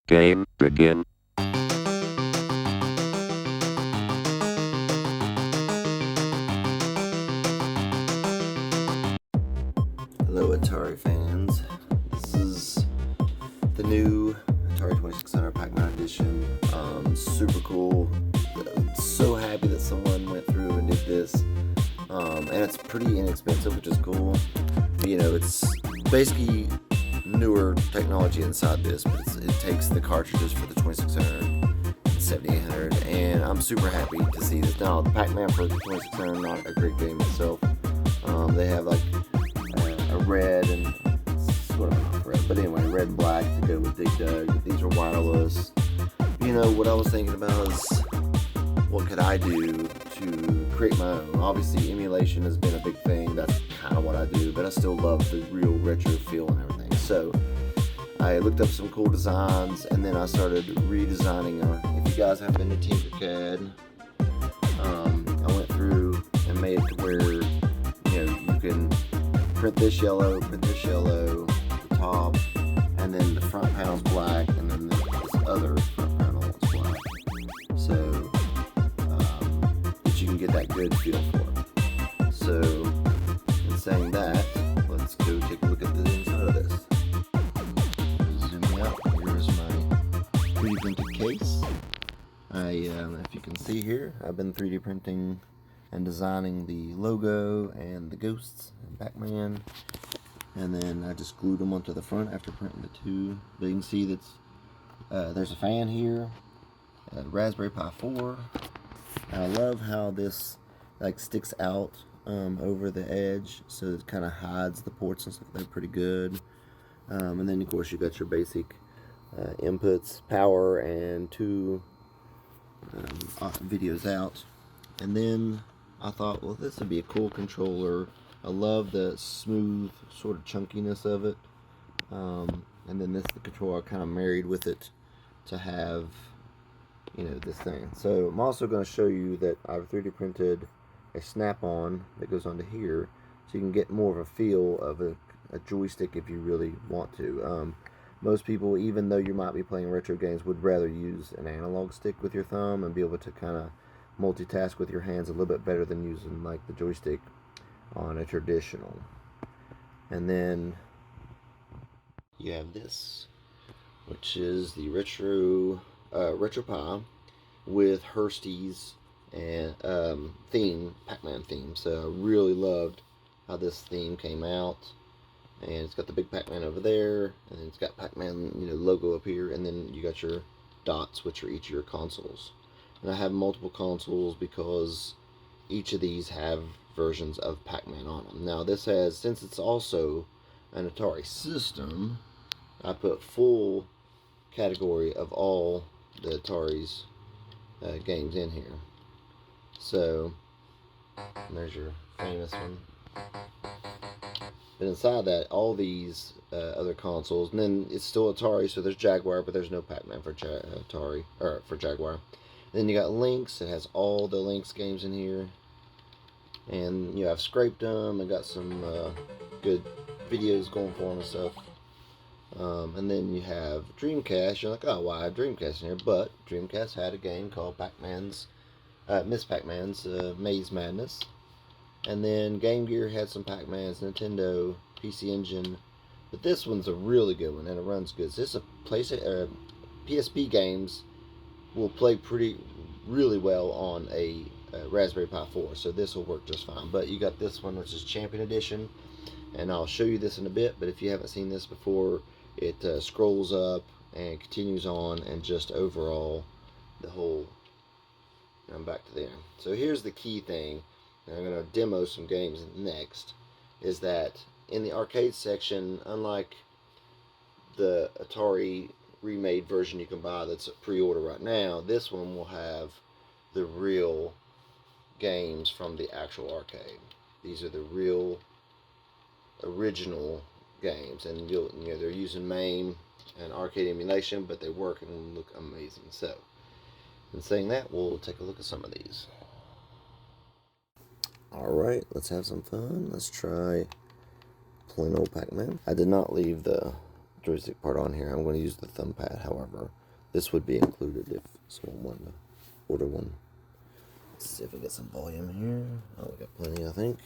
Game begin. Hello Atari fans, this is the new Atari 2600 Pac-Man edition. Super cool, so happy that someone went through and did this, and it's pretty inexpensive, which is cool. But, you know, it's basically newer technology inside this, but it takes the cartridges for the 2600 and 7800, and I'm super happy to see this. Now, the Pac-Man for the 2600 not a great game itself. They have like a red and sort of not red, but anyway, red and black to go with Dig Dug. These are wireless. You know, what I was thinking about is what could I do to create my own. Obviously, emulation has been a big thing. That's kind of what I do, but I still love the real retro feel and everything. So I looked up some cool designs, and then I started redesigning. If you guys have been to Tinkercad, I went through and made it to where, you know, you can print this yellow, the top, and then the front panel's black, and then this other front panel is black. So that you can get that good feel for it. So, in saying that, let's go take a look at the inside of this. Zooming out, here's my 3D printed case. If you can see here, I've been 3D printing and designing the logo and the ghosts and Pac-Man, and then I just glued them onto the front after printing the two. But you can see that there's a fan here, a Raspberry Pi 4. I love how this like sticks out over the edge, so it kind of hides the ports and stuff. They're pretty good. And then of course you got your basic inputs, power, and two videos out. And then I thought, well, this would be a cool controller. I love the smooth sort of chunkiness of it. And then this, the controller, I kind of married with it to have, you know, this thing. So I'm also going to show you that I've 3D printed a snap-on that goes onto here, so you can get more of a feel of a joystick if you really want to. Most people, even though you might be playing retro games, would rather use an analog stick with your thumb and be able to kind of multitask with your hands a little bit better than using like the joystick on a traditional. And then you have this, which is the retro Pi with Hursty's and theme, Pac-Man theme. So I really loved how this theme came out. And it's got the big Pac-Man over there, and then it's got Pac-Man, you know, logo up here, and then you got your dots, which are each of your consoles. And I have multiple consoles because each of these have versions of Pac-Man on them. Now this has, since it's also an Atari system, I put full category of all the Atari's games in here. So there's your famous one. But inside that, all these other consoles, and then it's still Atari, so there's Jaguar, but there's no Pac-Man for Atari, or for Jaguar. And then you got Lynx, it has all the Lynx games in here. And, you know, I've scraped them and got some good videos going for them and stuff. And then you have Dreamcast. You're like, oh, why I have Dreamcast in here? But Dreamcast had a game called Miss Pac-Man's Maze Madness. And then Game Gear had some Pac-Mans, Nintendo, PC Engine. But this one's a really good one, and it runs good. So this is a PSP games will play really well on a Raspberry Pi 4. So this will work just fine. But you got this one, which is Champion Edition. And I'll show you this in a bit. But if you haven't seen this before, it scrolls up and continues on, and just overall the whole... I'm back to there. So here's the key thing. And I'm going to demo some games next, is that in the arcade section, unlike the Atari remade version you can buy that's a pre-order right now, this one will have the real games from the actual arcade. These are the real original games, and you know, they're using MAME and arcade emulation, but they work and look amazing. So, in saying that, we'll take a look at some of these. Alright, let's have some fun. Let's try plain old Pac-Man. I did not leave the joystick part on here. I'm going to use the thumb pad, however. This would be included if someone wanted to order one. Let's see if we get some volume here. Oh, we got plenty, I think.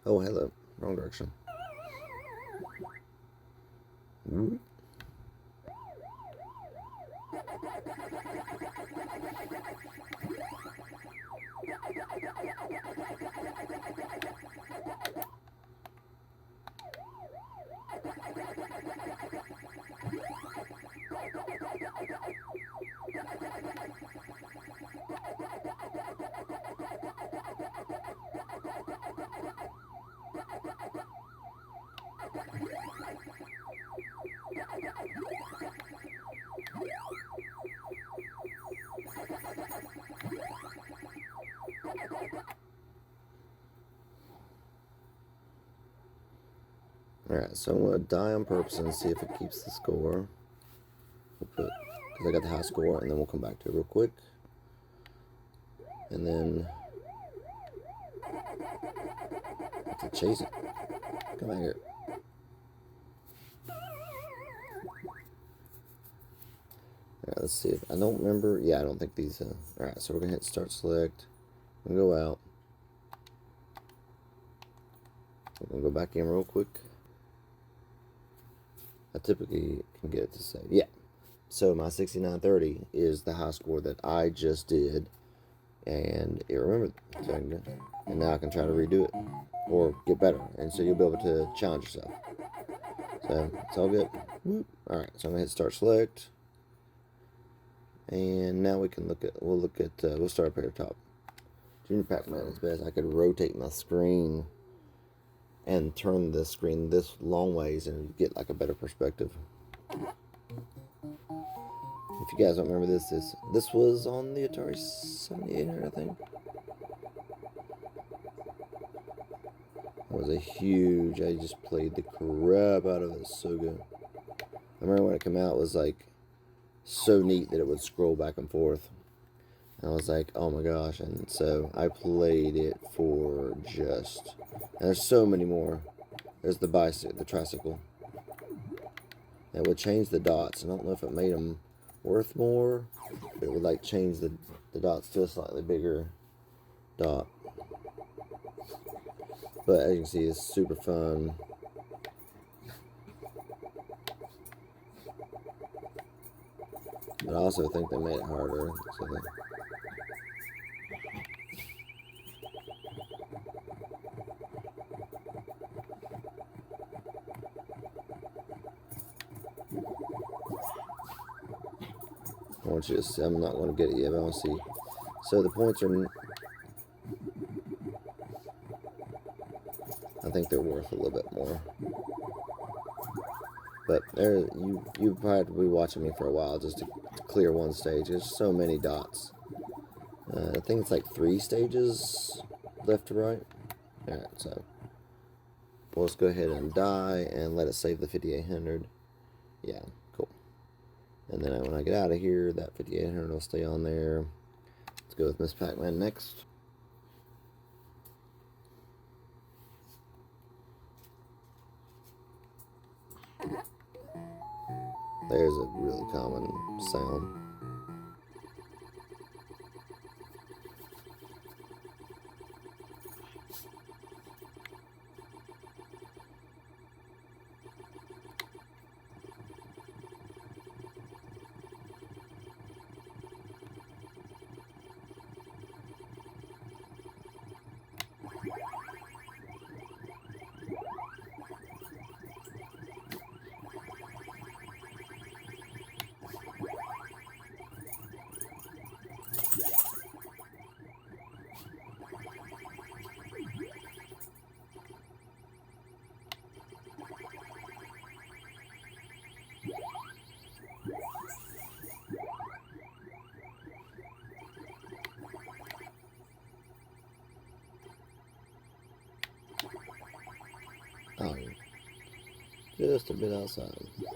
Oh, hello. Wrong direction. Ooh. Alright, so I'm going to die on purpose and see if it keeps the score. We'll put, because I got the high score, and then we'll come back to it real quick. And then have to chase it. Come back here. Alright, let's see if I don't remember. Yeah, I don't think these. Alright, so we're gonna hit start select. I'm gonna go out. We're gonna go back in real quick. I typically can get it to save. Yeah. So my 6930 is the high score that I just did, and it remembered. So and now I can try to redo it or get better, and so you'll be able to challenge yourself. So it's all good. Whoop. All right. So I'm gonna hit start select, and now we can look at. We'll start up here at the top. Junior Pac-Man is best. I could rotate my screen and turn the screen this long ways and get like a better perspective. If you guys don't remember this was on the Atari 7800, I think. It was a huge, I just played the crap out of it, so good. I remember when it came out, it was like so neat that it would scroll back and forth. And I was like, oh my gosh, and so I played it for just, and there's so many more. There's the bicycle, the tricycle. It would change the dots. I don't know if it made them worth more, but it would like change the dots to a slightly bigger dot. But as you can see, it's super fun. But I also think they made it harder. So I want you to see, I'm not going to get it yet, but I want to see. So the points are, I think they're worth a little bit more. But there, you probably be watching me for a while just to clear one stage. There's so many dots. I think it's like 3 stages left to right. Alright, so let's go ahead and die and let it save the 5800. Yeah, cool. And then when I get out of here, that 5800 will stay on there. Let's go with Miss Pac-Man next. There's a really common sound. just a bit outside. Yep.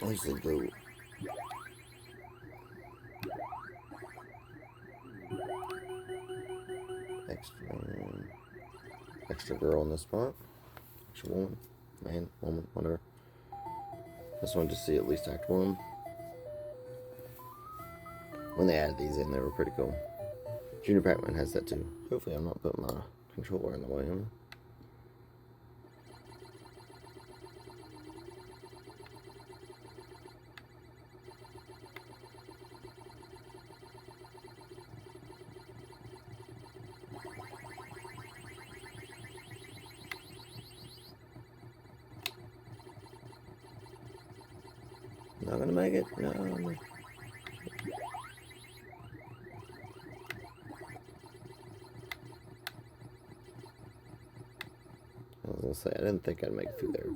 I usually go extra girl in this spot. Extra woman, man, woman, whatever. Just wanted to see at least Act 1. When they added these in, they were pretty cool. Junior Pac-Man has that too. Hopefully I'm not putting my controller in the way. Not gonna make it. No. I was gonna say, I didn't think I'd make it through there.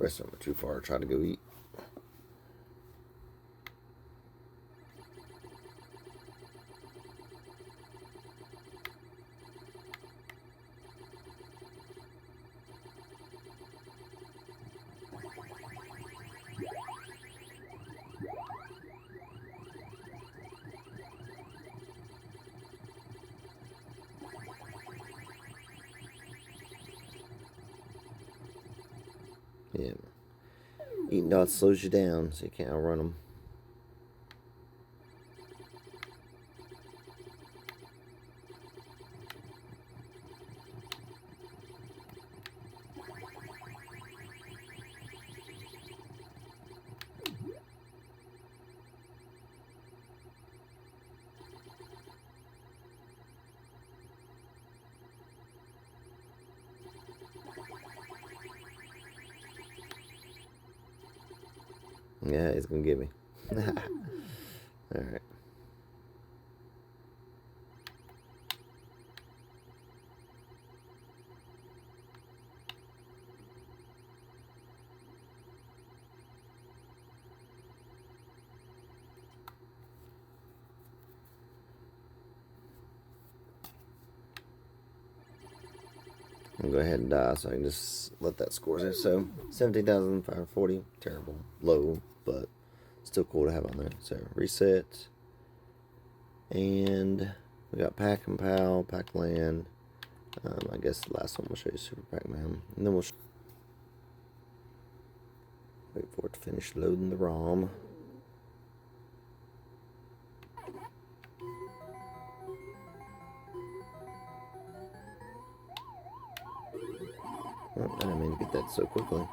Restaurant went too far to try to go eat. Yeah. Eating dots slows you down, so you can't outrun them. Yeah, he's gonna get me. Alright. I'm gonna go ahead and die so I can just let that score there. So 17,540, terrible, low, but still cool to have on there. So reset, and we got Pac and Pal, Pac-Land. I guess the last one we'll show you Super Pac-Man, and then we'll wait for it to finish loading the ROM. Oh, I didn't mean to get that so quickly.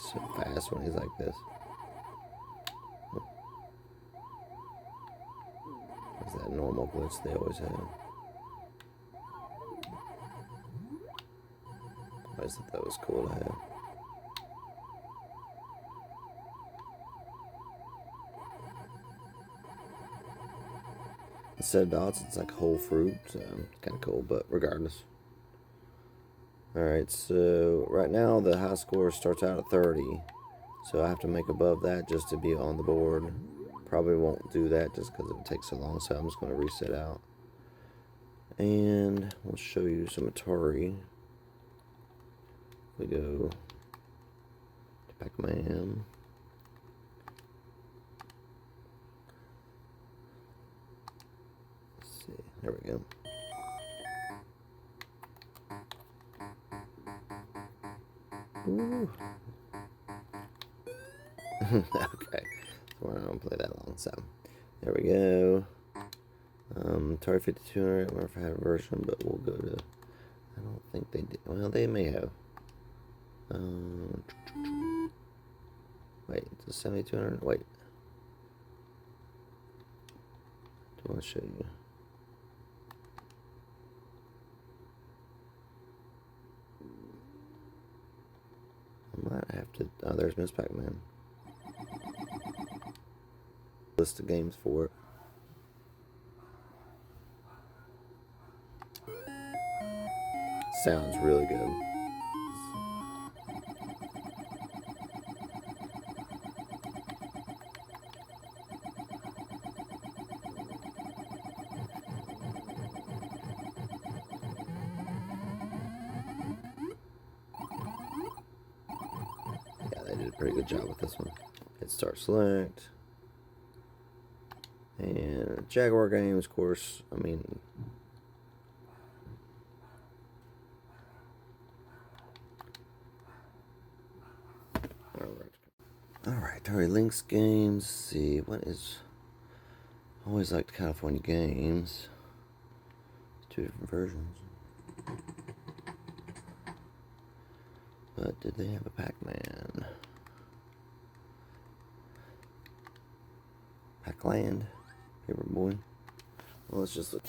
so fast when he's like this. It's that normal glitch they always have. I just thought that was cool to have. Instead of dots, it's like whole fruit, so kind of cool, but regardless. Alright, so right now the high score starts out at 30, so I have to make above that just to be on the board. Probably won't do that just because it takes so long, so I'm just going to reset out. And we'll show you some Atari. We go to Pac-Man. There we go. Ooh. Okay, so we're not gonna play that long. So there we go. Atari 5200. I don't know if I have a version, but we'll go to. I don't think they did. Well, they may have. Wait, it's a 7200. Wait. Do I want to show you? I might have to. Oh, there's Miss Pac-Man. List of games for it. Sounds really good. They did a pretty good job with this one. Hit start select. And Jaguar games, of course. I mean, alright, Atari Lynx games. Let's see, what is. I always liked California games. Two different versions. But did they have a Pac-Man? Pac-Land, favorite boy. Well, let's just look.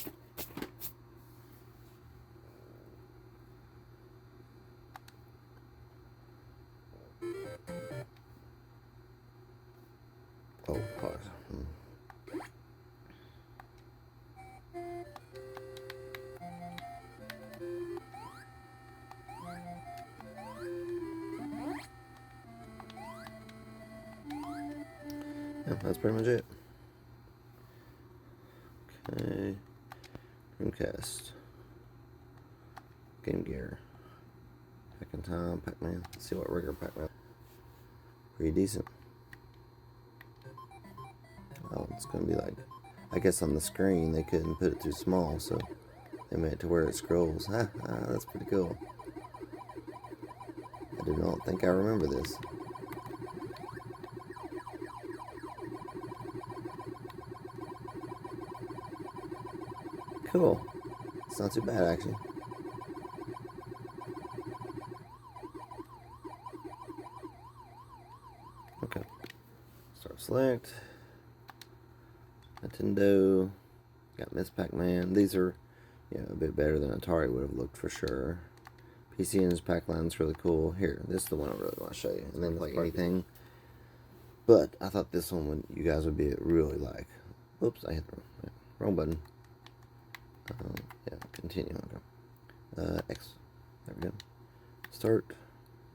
Oh, pause. Yeah, that's pretty much it. Okay. Dreamcast. Game Gear. Back in time, Pac-Man. Let's see what regular Pac-Man. Pretty decent. Oh, it's gonna be like, I guess on the screen they couldn't put it too small, so they made it to where it scrolls. That's pretty cool. I do not think I remember this. Cool. It's not too bad, actually. Okay. Start select. Nintendo. Got Miss Pac-Man. These are, a bit better than Atari would have looked for sure. PC and his Pac-Man's really cool. Here, this is the one I really want to show you. And then like anything. But I thought this one you guys would be really like. Oops, I hit the wrong button. Yeah, continue. Okay. X. There we go. Start.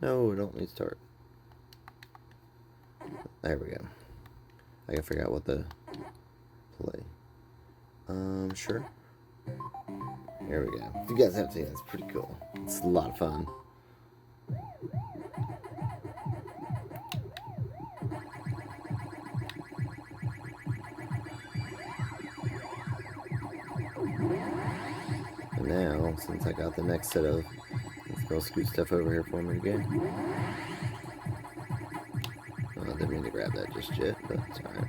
No, I don't need start. There we go. I gotta figure out what the play. Sure. There we go. If you guys haven't seen it, it's pretty cool. It's a lot of fun. And now, since I got the next set of, let's go scoot stuff over here for me again. I didn't mean to grab that just yet, but it's alright.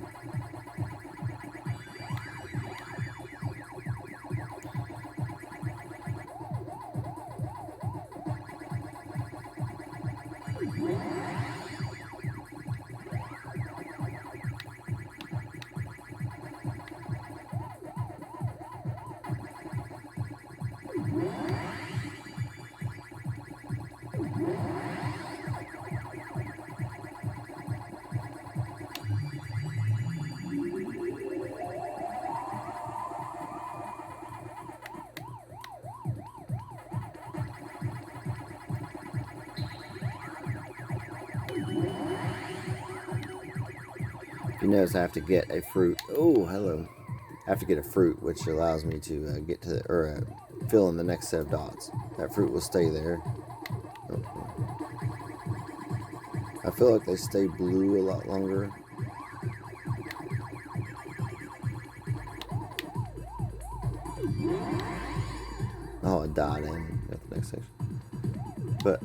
You notice I have to get a fruit. Oh, hello. I have to get a fruit, which allows me to get to fill in the next set of dots. That fruit will stay there. Oh. I feel like they stay blue a lot longer. Oh, I died in at the next section. But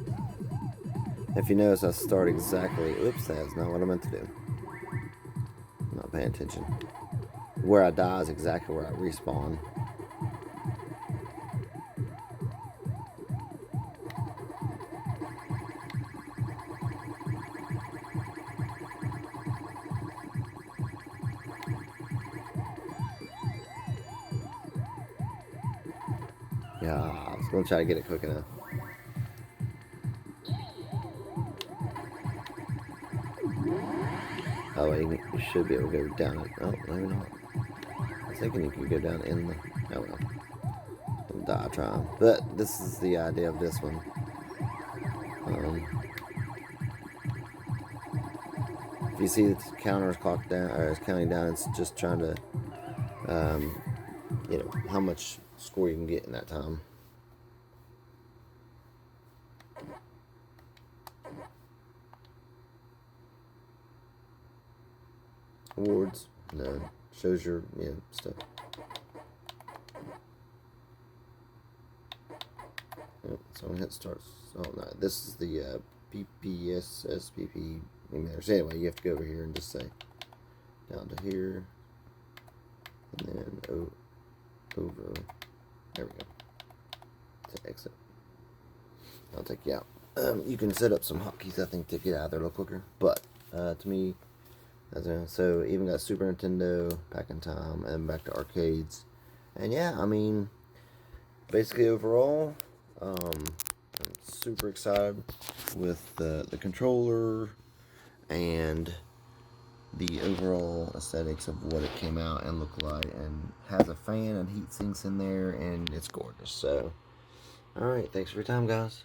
if you notice, I start exactly. Oops, that's not what I meant to do. I'm not paying attention. Where I die is exactly where I respawn. Yeah, I was gonna try to get it quick enough. Oh, wait, you should be able to go down it. Oh, maybe not. I was thinking you could go down in the. Oh well. I'll die trying. But this is the idea of this one. If you see the counter is clocked down, or is counting down, it's just trying to, you know, how much score you can get in that time. Awards, no, shows your stuff. Oh, so I'm gonna hit start. Oh no, this is the PPSSPP emailers. Anyway, you have to go over here and just say down to here, and then over. There we go. To exit. I'll take you out. You can set up some hotkeys, I think, to get out of there a little quicker. But to me, so even got Super Nintendo back in time and back to arcades, and yeah, I mean, basically overall, I'm super excited with the controller and the overall aesthetics of what it came out and looked like, and has a fan and heat sinks in there, and it's gorgeous. So, all right, thanks for your time, guys.